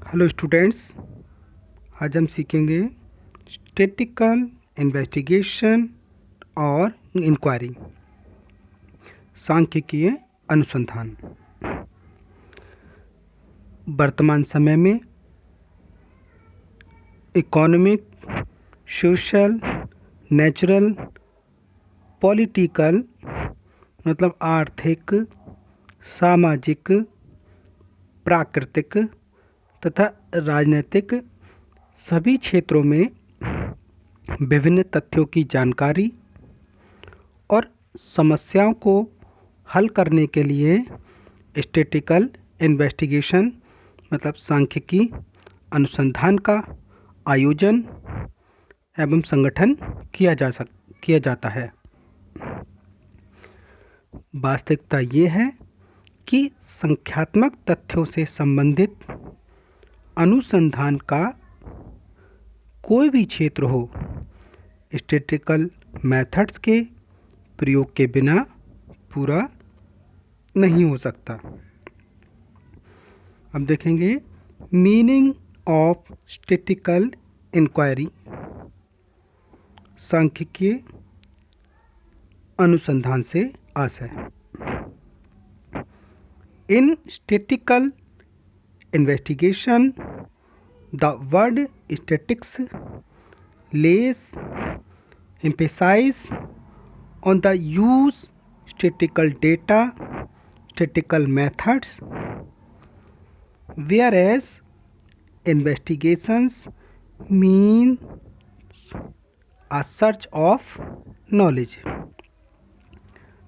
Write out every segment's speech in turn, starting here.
Hello students, आज हम सीखेंगे स्टैटिस्टिकल इन्वेस्टिगेशन और इंक्वायरी, सांख्यिकीय अनुसंधान। वर्तमान समय में इकोनॉमिक, सोशल, नेचुरल, पॉलिटिकल मतलब आर्थिक, सामाजिक, प्राकृतिक तथा राजनीतिक सभी क्षेत्रों में विभिन्न तथ्यों की जानकारी और समस्याओं को हल करने के लिए स्टैटिस्टिकल इन्वेस्टिगेशन मतलब सांख्यिकी अनुसंधान का आयोजन एवं संगठन किया जाता है। वास्तविकता ये है कि संख्यात्मक तथ्यों से संबंधित अनुसंधान का कोई भी क्षेत्र हो, स्टैटिस्टिकल मेथड्स के प्रयोग के बिना पूरा नहीं हो सकता। अब देखेंगे मीनिंग ऑफ स्टैटिस्टिकल इंक्वायरी, सांख्यिकीय अनुसंधान से आशय। इन statistical investigation, the word statistics lays emphasis on the use statistical data, statistical methods, whereas investigations mean a search of knowledge।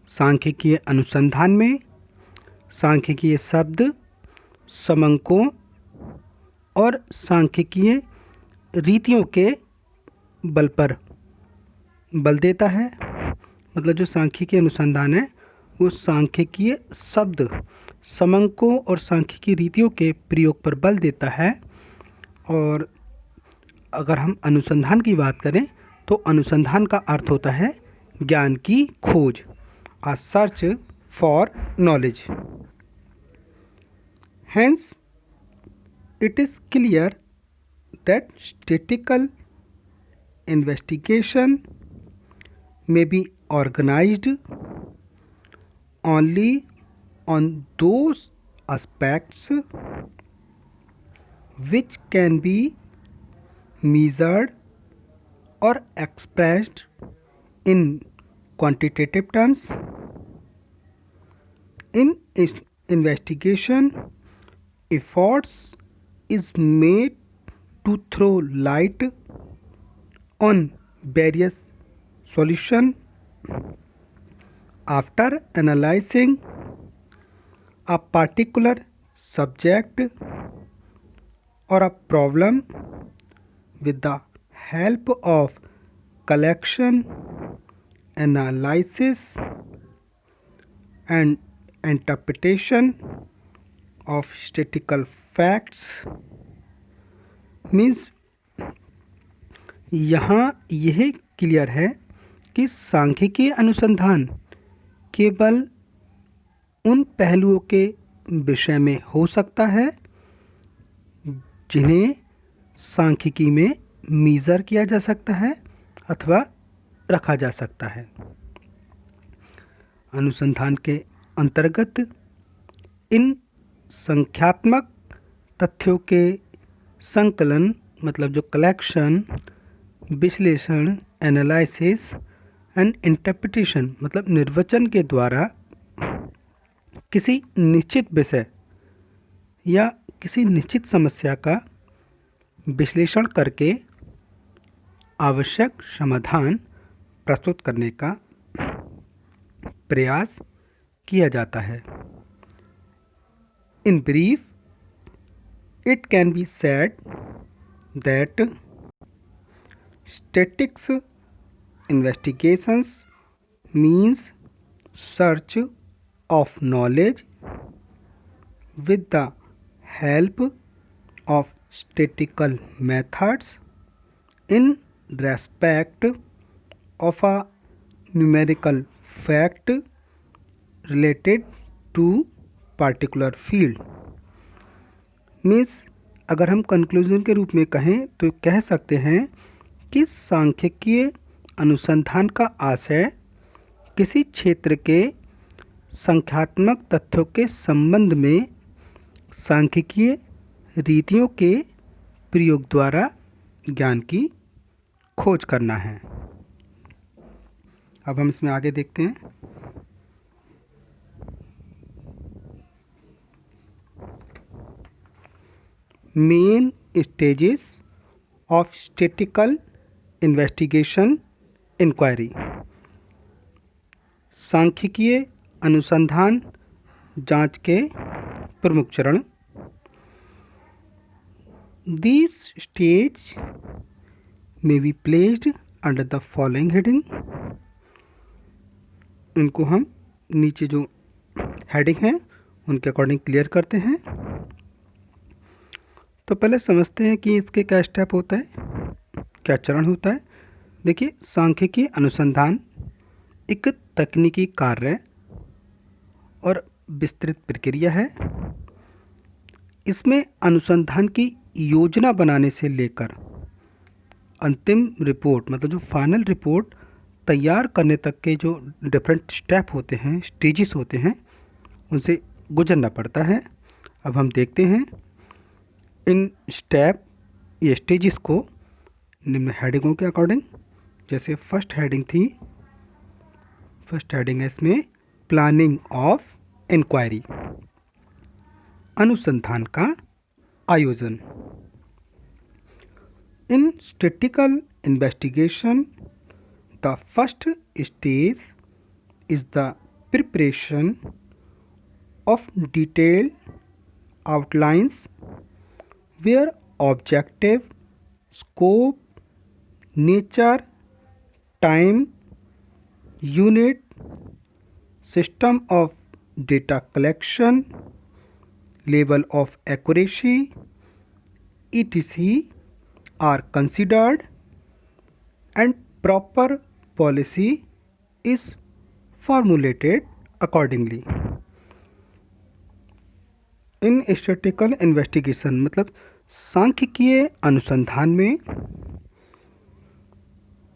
सांख्यिकीय अनुसंधान में सांख्यिकीय शब्द समंकों और सांख्यिकीय रीतियों के बल पर बल देता है। मतलब जो सांख्यिकीय अनुसंधान है वो सांख्यिकीय शब्द समंकों और सांख्यिकीय रीतियों के प्रयोग पर बल देता है। और अगर हम अनुसंधान की बात करें तो अनुसंधान का अर्थ होता है ज्ञान की खोज, अ search for knowledge. Hence, it is clear that statistical investigation may be organized only on those aspects which can be measured or expressed in quantitative terms. In investigation, efforts is made to throw light on various solutions after analyzing a particular subject or a problem with the help of collection, analysis and interpretation of statistical facts। Means यहाँ यह clear है कि सांख्यिकीय अनुसंधान केवल उन पहलुओं के विषय में हो सकता है जिन्हें सांख्यिकी में मीज़र किया जा सकता है अथवा रखा जा सकता है। अनुसंधान के अंतर्गत इन संख्यात्मक तथ्यों के संकलन मतलब जो कलेक्शन, विश्लेषण, एनालिसिस एंड इंटरप्रिटेशन मतलब निर्वचन के द्वारा किसी निश्चित विषय या किसी निश्चित समस्या का विश्लेषण करके आवश्यक समाधान प्रस्तुत करने का प्रयास किया जाता है। In brief, it can be said that statistics investigations means search of knowledge with the help of statistical methods in respect of a numerical fact related to particular field। Means अगर हम कंक्लूजन के रूप में कहें तो कह सकते हैं कि सांख्यिकीय अनुसंधान का आशय किसी क्षेत्र के संख्यात्मक तथ्यों के संबंध में सांख्यिकीय रीतियों के प्रयोग द्वारा ज्ञान की खोज करना है। अब हम इसमें आगे देखते हैं। Main stages of statistical investigation inquiry. सांख्यिकीय अनुसंधान जांच के प्रमुख चरण। These stage may be placed under the following heading। इनको हम नीचे जो हेडिंग है उनके अकॉर्डिंग क्लियर करते हैं। तो पहले समझते हैं कि इसके क्या स्टेप होता है, क्या चरण होता है। देखिए, सांख्यिकीय अनुसंधान एक तकनीकी कार्य और विस्तृत प्रक्रिया है। इसमें अनुसंधान की योजना बनाने से लेकर अंतिम रिपोर्ट, मतलब जो फाइनल रिपोर्ट तैयार करने तक के जो डिफरेंट स्टेप होते हैं, स्टेजेस होते हैं, उनसे गुजरना पड़ता है। अब हम देखते हैं इन स्टेप या स्टेजेस को निम्न हेडिंगों के अकॉर्डिंग। जैसे फर्स्ट हेडिंग थी, फर्स्ट हेडिंग है इसमें प्लानिंग ऑफ इंक्वायरी, अनुसंधान का आयोजन। In statistical investigation the first stage is the preparation of detailed outlines where objective, scope, nature, time, unit, system of data collection, level of accuracy etc are considered and proper policy is formulated accordingly। In statistical investigation मतलब सांख्यिकीय अनुसंधान में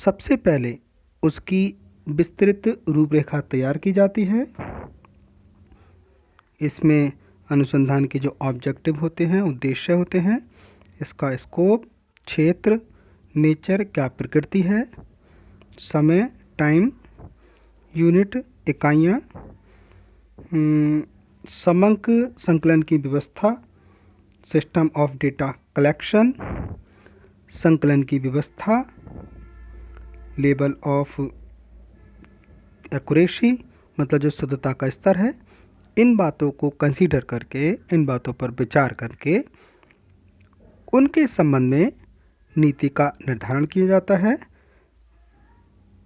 सबसे पहले उसकी विस्तृत रूपरेखा तैयार की जाती है। इसमें अनुसंधान के जो ऑब्जेक्टिव होते हैं, उद्देश्य होते हैं, इसका स्कोप, क्षेत्र, नेचर क्या प्रकृति है, समय, टाइम, यूनिट इकाइयाँ, समंक संकलन की व्यवस्था, सिस्टम ऑफ डेटा कलेक्शन, संकलन की व्यवस्था, लेवल ऑफ एक्यूरेसी मतलब जो शुद्धता का स्तर है। इन बातों को कंसीडर करके, इन बातों पर विचार करके उनके संबंध में नीति का निर्धारण किया जाता है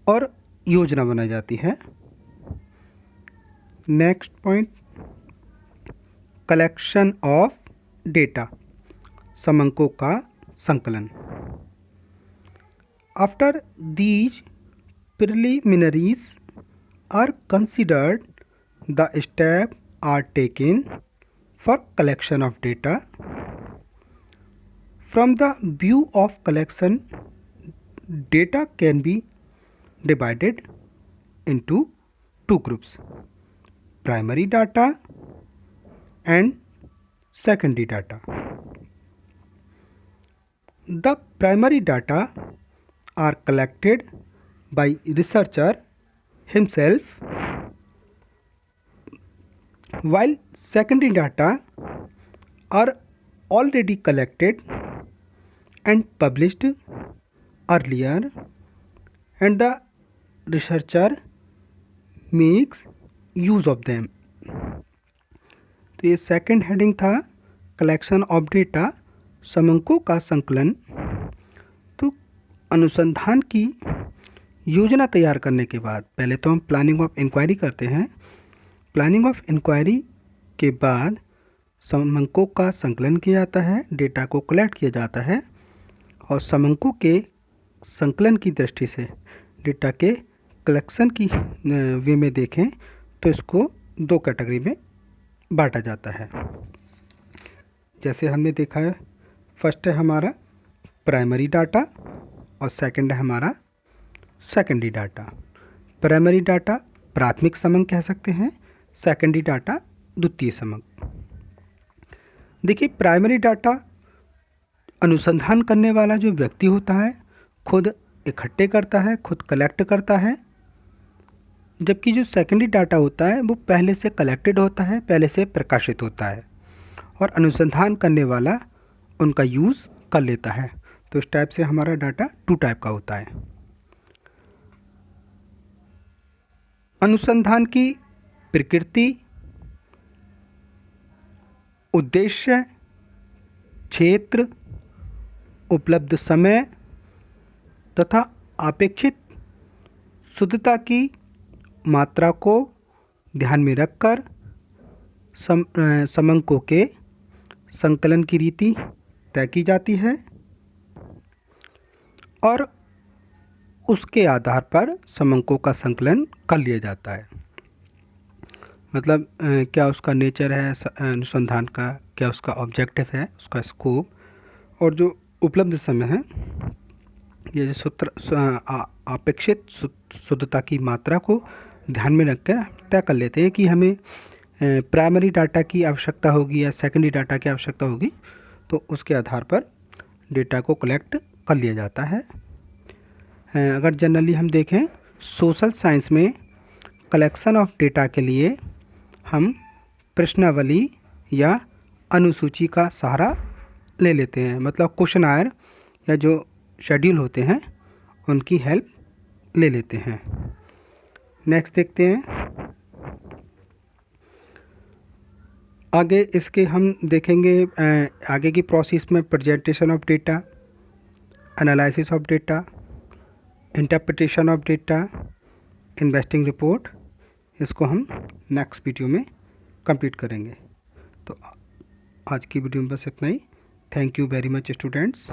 और योजना बनाई जाती है। Next point, collection of data, समंकों का संकलन। After these preliminaries are considered, the steps are taken for collection of data। From the view of collection, data can be divided into two groups: primary data and secondary data। The primary data are collected by researcher himself, while secondary data are already collected and published earlier and the researcher makes use of them। तो ये second heading था, collection of data, समंकों का संकलन। तो अनुसंधान की योजना तैयार करने के बाद पहले तो हम प्लानिंग ऑफ इंक्वायरी करते हैं। प्लानिंग ऑफ इंक्वायरी के बाद समंकों का संकलन किया जाता है, डेटा को कलेक्ट किया जाता है और समंकों के संकलन की दृष्टि से डेटा के कलेक्शन की वे में देखें तो इसको दो कैटेगरी में बांटा जाता है। जैसे हमने देखा है फर्स्ट है हमारा प्राइमरी डाटा और सेकंड है हमारा सेकेंडरी डाटा। प्राइमरी डाटा प्राथमिक समंक कह सकते हैं, सेकेंडरी डाटा द्वितीय समंक। देखिए, प्राइमरी डाटा अनुसंधान करने वाला जो व्यक्ति होता है खुद इकट्ठे करता है, खुद कलेक्ट करता है, जबकि जो सेकेंडरी डाटा होता है वो पहले से कलेक्टेड होता है, पहले से प्रकाशित होता है और अनुसंधान करने वाला उनका यूज़ कर लेता है। तो इस टाइप से हमारा डाटा 2 टाइप का होता है। अनुसंधान की प्रकृति, उद्देश्य, क्षेत्र, उपलब्ध समय तथा अपेक्षित शुद्धता की मात्रा को ध्यान में रखकर समंकों के संकलन की रीति तय की जाती है और उसके आधार पर समंकों का संकलन कर लिया जाता है। मतलब क्या उसका नेचर है अनुसंधान का, क्या उसका ऑब्जेक्टिव है, उसका स्कोप और जो उपलब्ध समय है, ये जो अपेक्षित शुद्धता की मात्रा को ध्यान में रखकर तय कर लेते हैं कि हमें प्राइमरी डाटा की आवश्यकता होगी या सेकेंडरी डाटा की आवश्यकता होगी, तो उसके आधार पर डेटा को कलेक्ट कर लिया जाता है। अगर जनरली हम देखें सोशल साइंस में कलेक्शन ऑफ डेटा के लिए हम प्रश्नावली या अनुसूची का सहारा ले लेते हैं, मतलब क्वेश्चनायर या जो शेड्यूल होते हैं उनकी हेल्प ले लेते हैं। नेक्स्ट देखते हैं आगे, इसके हम देखेंगे आगे की प्रोसेस में presentation of data, analysis of data, interpretation of data, investing report. इसको हम नेक्स्ट वीडियो में कंप्लीट करेंगे। तो आज की वीडियो में बस इतना ही। Thank you very much students.